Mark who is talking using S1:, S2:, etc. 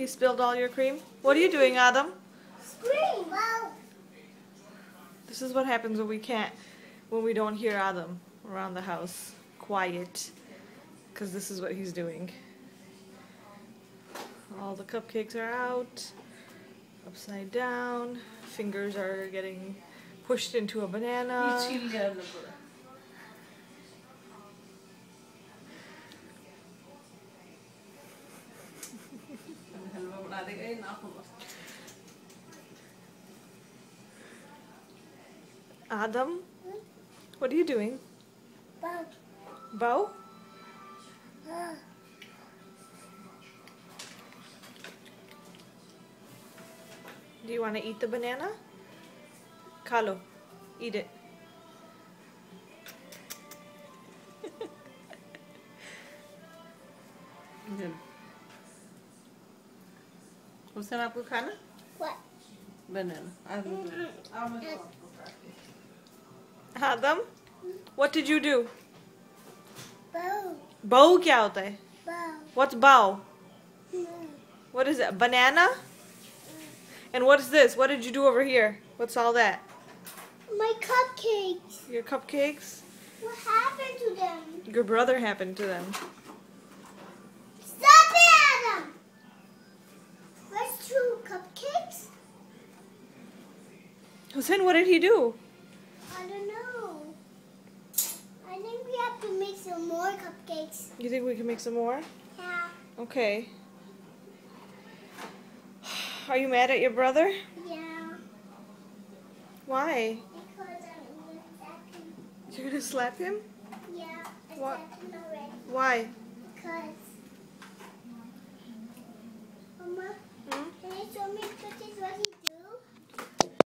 S1: He spilled all your cream? What are you doing, Adam?
S2: Scream! Wow.
S1: This is what happens when we don't hear Adam around the house. Quiet. Because this is what he's doing. All the cupcakes are out. Upside down. Fingers are getting pushed into a banana. Adam, what are you doing?
S2: Bow.
S1: Bow? Do you want to eat the banana? Carlo, eat it.
S3: Hussain आपको खाना?
S2: What?
S3: Banana.
S1: Adam, what did you do?
S2: Bow.
S1: Bow क्या होता है?
S2: Bow.
S1: What's bow? What is it? Banana? And what is this? What did you do over here? What's all that?
S2: My cupcakes.
S1: Your cupcakes?
S2: What happened to them?
S1: Your brother happened to them.
S2: Stop it, Adam! Where's two cupcakes?
S1: Hussein, what did he do?
S2: I don't know. I think we have to make some more cupcakes.
S1: You think we can make some more?
S2: Yeah.
S1: Okay. Are you mad at your brother?
S2: Yeah.
S1: Why?
S2: Because I'm going to slap him.
S1: You're gonna slap him?
S2: Yeah, I
S1: What?
S2: slapped him already.
S1: Why?
S2: Because